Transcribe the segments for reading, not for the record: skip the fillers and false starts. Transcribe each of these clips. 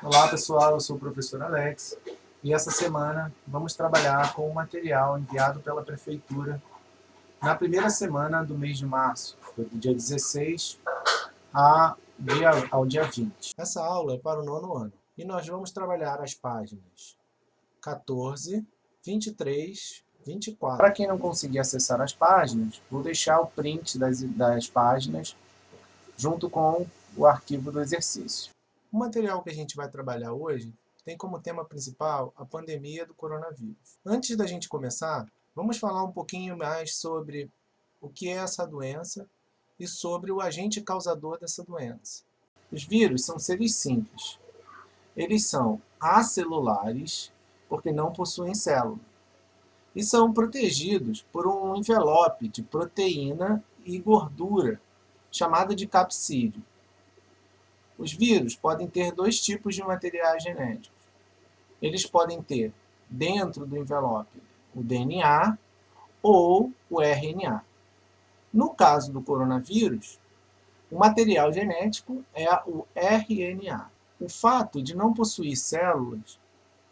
Olá pessoal, eu sou o professor Alex e essa semana vamos trabalhar com o material enviado pela Prefeitura na primeira semana do mês de março, do dia 16 ao dia 20. Essa aula é para o nono ano e nós vamos trabalhar as páginas 14, 23, 24. Para quem não conseguir acessar as páginas, vou deixar o print das páginas junto com o arquivo do exercício. O material que a gente vai trabalhar hoje tem como tema principal a pandemia do coronavírus. Antes da gente começar, vamos falar um pouquinho mais sobre o que é essa doença e sobre o agente causador dessa doença. Os vírus são seres simples. Eles são acelulares, porque não possuem célula, e são protegidos por um envelope de proteína e gordura, chamada de capsídeo. Os vírus podem ter dois tipos de materiais genéticos. Eles podem ter, dentro do envelope, o DNA ou o RNA. No caso do coronavírus, o material genético é o RNA. O fato de não possuir células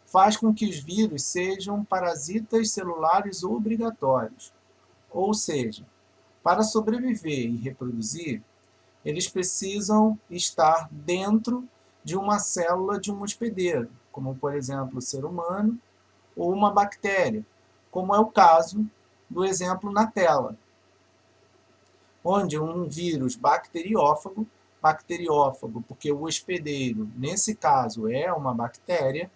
faz com que os vírus sejam parasitas celulares obrigatórios. Ou seja, para sobreviver e reproduzir, eles precisam estar dentro de uma célula de um hospedeiro, como por exemplo o ser humano ou uma bactéria, como é o caso do exemplo na tela, onde um vírus bacteriófago porque o hospedeiro, nesse caso, é uma bactéria,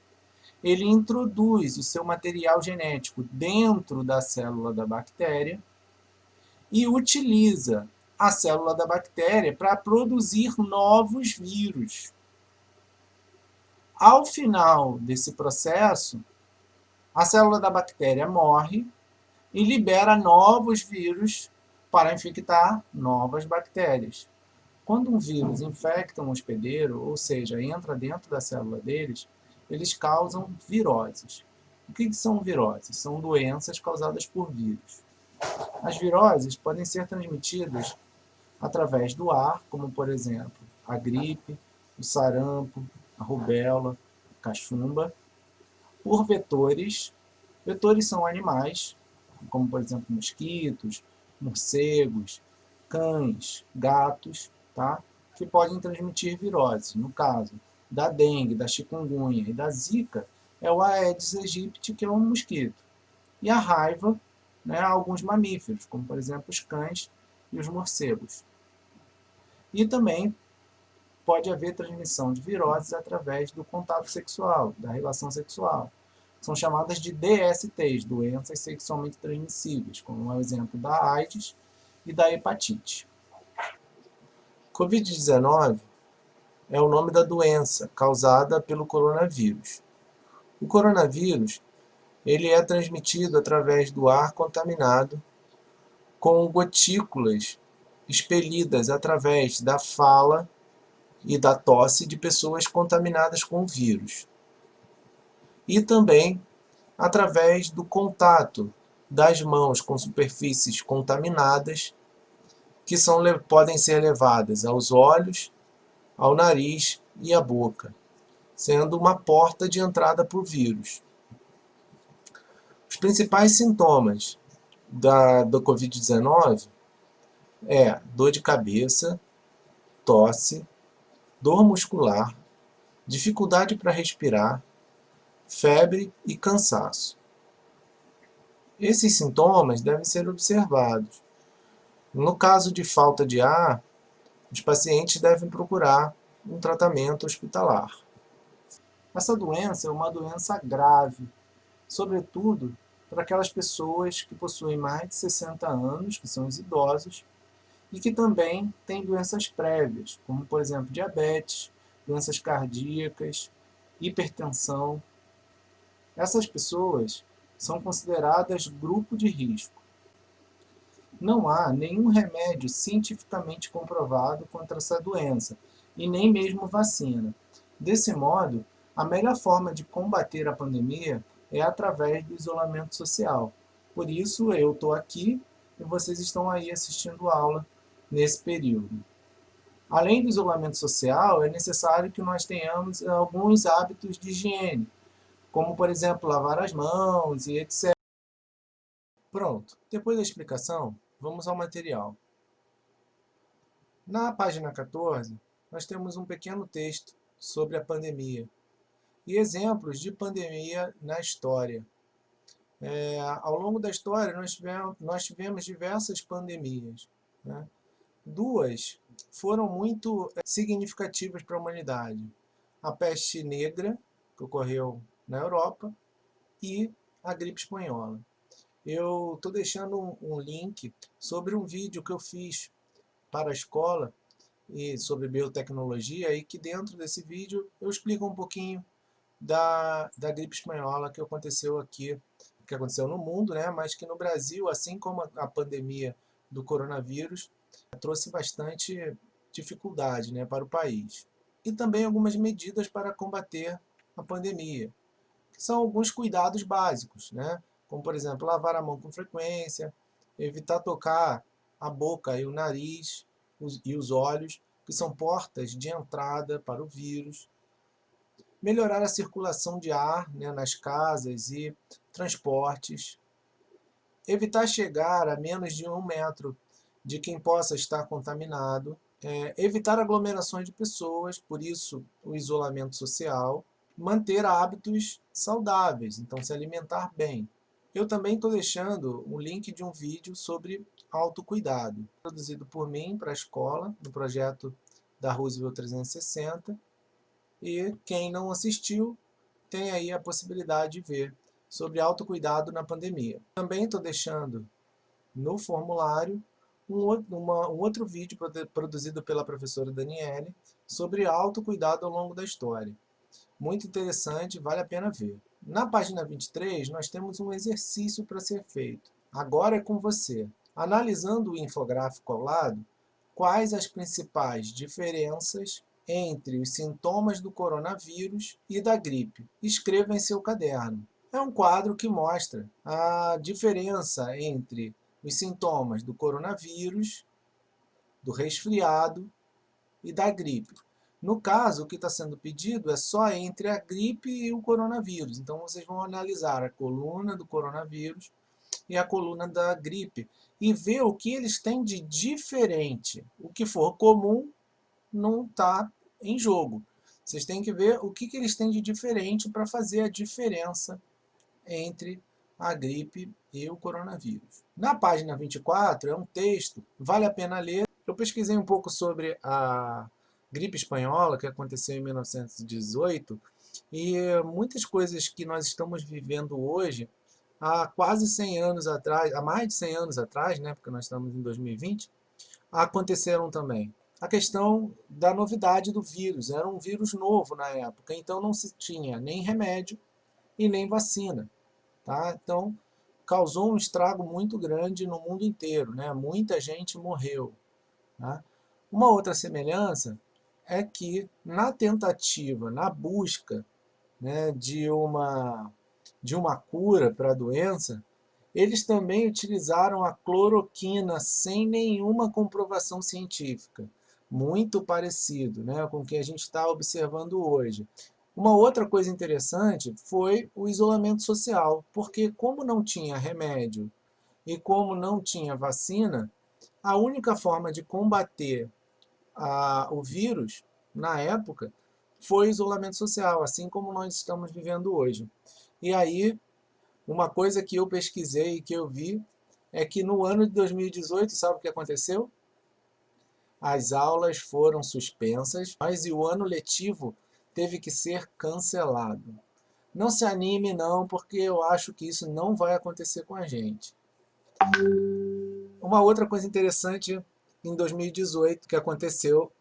ele introduz o seu material genético dentro da célula da bactéria e utiliza a célula da bactéria para produzir novos vírus. Ao final desse processo, a célula da bactéria morre e libera novos vírus para infectar novas bactérias. Quando um vírus infecta um hospedeiro, ou seja, entra dentro da célula deles, eles causam viroses. O que são viroses? São doenças causadas por vírus. As viroses podem ser transmitidas através do ar, como por exemplo a gripe, o sarampo, a rubéola, a cachumba, por vetores. Vetores são animais, como por exemplo mosquitos, morcegos, cães, gatos, tá? Que podem transmitir viroses. No caso da dengue, da chikungunya e da zika, é o Aedes aegypti, que é um mosquito. E a raiva, né, alguns mamíferos, como por exemplo os cães e os morcegos. E também pode haver transmissão de viroses através do contato sexual, da relação sexual. São chamadas de DSTs, doenças sexualmente transmissíveis, como é o exemplo da AIDS e da hepatite. Covid-19 é o nome da doença causada pelo coronavírus. O coronavírus ele é transmitido através do ar contaminado com gotículas expelidas através da fala e da tosse de pessoas contaminadas com o vírus. E também através do contato das mãos com superfícies contaminadas, que podem ser levadas aos olhos, ao nariz e à boca, sendo uma porta de entrada para o vírus. Os principais sintomas do Covid-19 é dor de cabeça, tosse, dor muscular, dificuldade para respirar, febre e cansaço. Esses sintomas devem ser observados. No caso de falta de ar, os pacientes devem procurar um tratamento hospitalar. Essa doença é uma doença grave, sobretudo para aquelas pessoas que possuem mais de 60 anos, que são os idosos, e que também têm doenças prévias, como por exemplo diabetes, doenças cardíacas, hipertensão. Essas pessoas são consideradas grupo de risco. Não há nenhum remédio cientificamente comprovado contra essa doença, e nem mesmo vacina. Desse modo, a melhor forma de combater a pandemia é através do isolamento social. Por isso, eu estou aqui e vocês estão aí assistindo aula nesse período. Além do isolamento social, é necessário que nós tenhamos alguns hábitos de higiene, como, por exemplo, lavar as mãos e etc. Pronto, depois da explicação, vamos ao material. Na página 14, nós temos um pequeno texto sobre a pandemia e exemplos de pandemia na história. Ao longo da história, nós tivemos diversas pandemias, né? Duas foram muito significativas para a humanidade. A peste negra, que ocorreu na Europa, e a gripe espanhola. Eu estou deixando um link sobre um vídeo que eu fiz para a escola e sobre biotecnologia, e que dentro desse vídeo eu explico um pouquinho da gripe espanhola que aconteceu aqui, que aconteceu no mundo, né, mas que no Brasil, assim como a pandemia do coronavírus, trouxe bastante dificuldade, né, para o país. E também algumas medidas para combater a pandemia, que são alguns cuidados básicos, né, como por exemplo, lavar a mão com frequência, evitar tocar a boca e o nariz e os olhos, que são portas de entrada para o vírus, melhorar a circulação de ar, né, nas casas e transportes, evitar chegar a menos de 1 metro de quem possa estar contaminado, evitar aglomerações de pessoas, por isso o isolamento social, manter hábitos saudáveis, então se alimentar bem. Eu também estou deixando um link de um vídeo sobre autocuidado, produzido por mim para a escola, no projeto da Roosevelt 360, e quem não assistiu tem aí a possibilidade de ver sobre autocuidado na pandemia. Também estou deixando no formulário um outro vídeo produzido pela professora Daniele sobre autocuidado ao longo da história. Muito interessante, vale a pena ver. Na página 23, nós temos um exercício para ser feito. Agora é com você. Analisando o infográfico ao lado, quais as principais diferenças entre os sintomas do coronavírus e da gripe? Escreva em seu caderno. É um quadro que mostra a diferença entre os sintomas do coronavírus, do resfriado e da gripe. No caso, o que está sendo pedido é só entre a gripe e o coronavírus. Então, vocês vão analisar a coluna do coronavírus e a coluna da gripe e ver o que eles têm de diferente. O que for comum não está em jogo. Vocês têm que ver o que eles têm de diferente para fazer a diferença entre a gripe e o coronavírus. Na página 24 é um texto, vale a pena ler. Eu pesquisei um pouco sobre a gripe espanhola, que aconteceu em 1918, e muitas coisas que nós estamos vivendo hoje, há quase 100 anos atrás, há mais de 100 anos atrás, né, porque nós estamos em 2020, aconteceram também. A questão da novidade do vírus, era um vírus novo na época, então não se tinha nem remédio e nem vacina. Tá? Então, causou um estrago muito grande no mundo inteiro, né? Muita gente morreu. Tá? Uma outra semelhança é que na tentativa, na busca, né, de uma cura para a doença, eles também utilizaram a cloroquina sem nenhuma comprovação científica. Muito parecido, né, com o que a gente está observando hoje. Uma outra coisa interessante foi o isolamento social, porque como não tinha remédio e como não tinha vacina, a única forma de combater o vírus, na época, foi o isolamento social, assim como nós estamos vivendo hoje. E aí, uma coisa que eu pesquisei e que eu vi é que no ano de 2018, sabe o que aconteceu? As aulas foram suspensas, mas o ano letivo teve que ser cancelado. Não se anime não, porque eu acho que isso não vai acontecer com a gente. Uma outra coisa interessante em 2018 que aconteceu,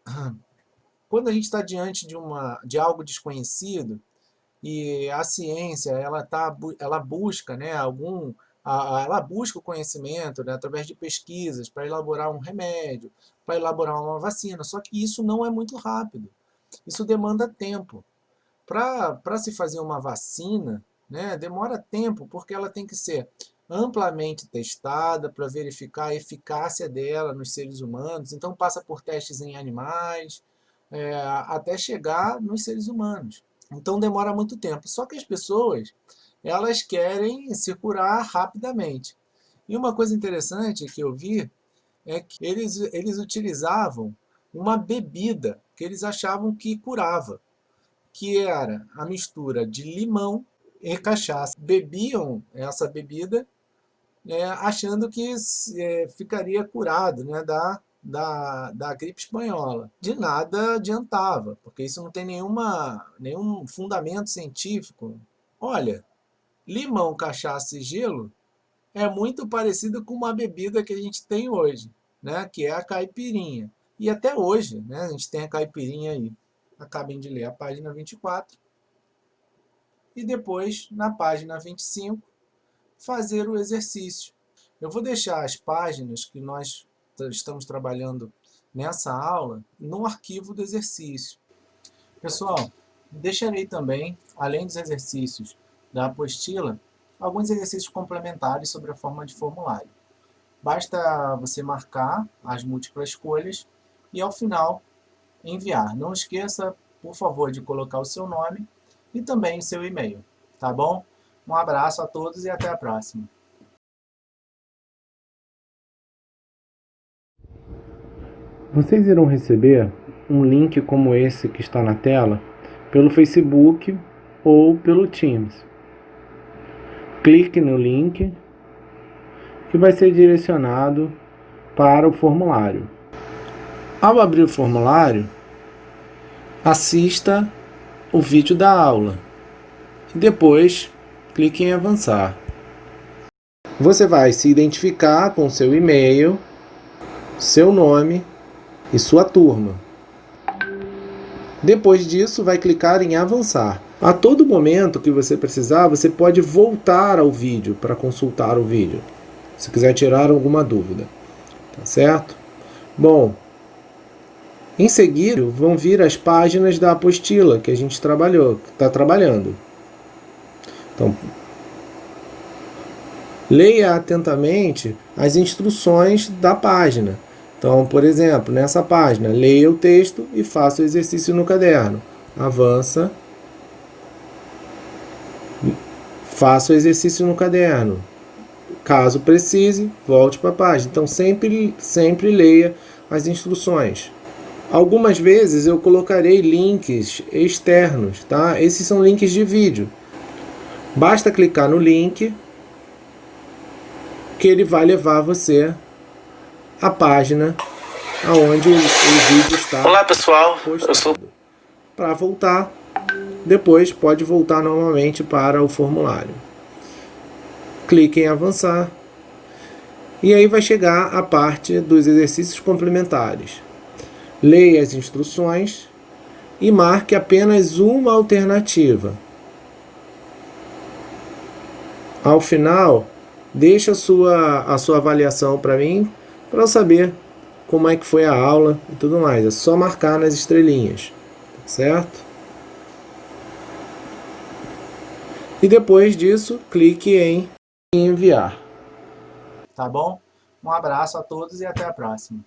quando a gente está diante de algo desconhecido, e a ciência ela busca, né, ela busca o conhecimento, né, através de pesquisas para elaborar um remédio, para elaborar uma vacina, só que isso não é muito rápido, isso demanda tempo. Para se fazer uma vacina, né, demora tempo, porque ela tem que ser amplamente testada para verificar a eficácia dela nos seres humanos, então passa por testes em animais, até chegar nos seres humanos. Então demora muito tempo. Só que as pessoas, elas querem se curar rapidamente. E uma coisa interessante que eu vi é que eles utilizavam uma bebida que eles achavam que curava, que era a mistura de limão e cachaça. Bebiam essa bebida achando que ficaria curado, né, da gripe espanhola. De nada adiantava, porque isso não tem nenhum fundamento científico. Olha, limão, cachaça e gelo é muito parecido com uma bebida que a gente tem hoje, né, que é a caipirinha. E até hoje, né, a gente tem a caipirinha aí. Acabem de ler a página 24. E depois, na página 25, fazer o exercício. Eu vou deixar as páginas que nós estamos trabalhando nessa aula no arquivo do exercício. Pessoal, deixarei também, além dos exercícios da apostila, alguns exercícios complementares sobre a forma de formulário. Basta você marcar as múltiplas escolhas e, ao final, enviar. Não esqueça, por favor, de colocar o seu nome e também o seu e-mail. Tá bom? Um abraço a todos e até a próxima. Vocês irão receber um link como esse que está na tela pelo Facebook ou pelo Teams. Clique no link que vai ser direcionado para o formulário. Ao abrir o formulário, assista o vídeo da aula e depois clique em avançar. Você vai se identificar com seu e-mail, seu nome e sua turma. Depois disso, vai clicar em avançar. A todo momento que você precisar, você pode voltar ao vídeo para consultar o vídeo, se quiser tirar alguma dúvida. Tá certo? Bom, em seguida vão vir as páginas da apostila que a gente está trabalhando. Então, leia atentamente as instruções da página. Então, por exemplo, nessa página, leia o texto e faça o exercício no caderno. Avança. Faça o exercício no caderno. Caso precise, volte para a página. Então, sempre leia as instruções. Algumas vezes eu colocarei links externos, tá? Esses são links de vídeo. Basta clicar no link que ele vai levar você à página onde o vídeo está. Olá pessoal, eu sou... Para voltar, depois pode voltar novamente para o formulário. Clique em avançar e aí vai chegar a parte dos exercícios complementares. Leia as instruções e marque apenas uma alternativa. Ao final, deixa a sua avaliação para mim, para eu saber como é que foi a aula e tudo mais. É só marcar nas estrelinhas, certo? E depois disso, clique em enviar. Tá bom? Um abraço a todos e até a próxima.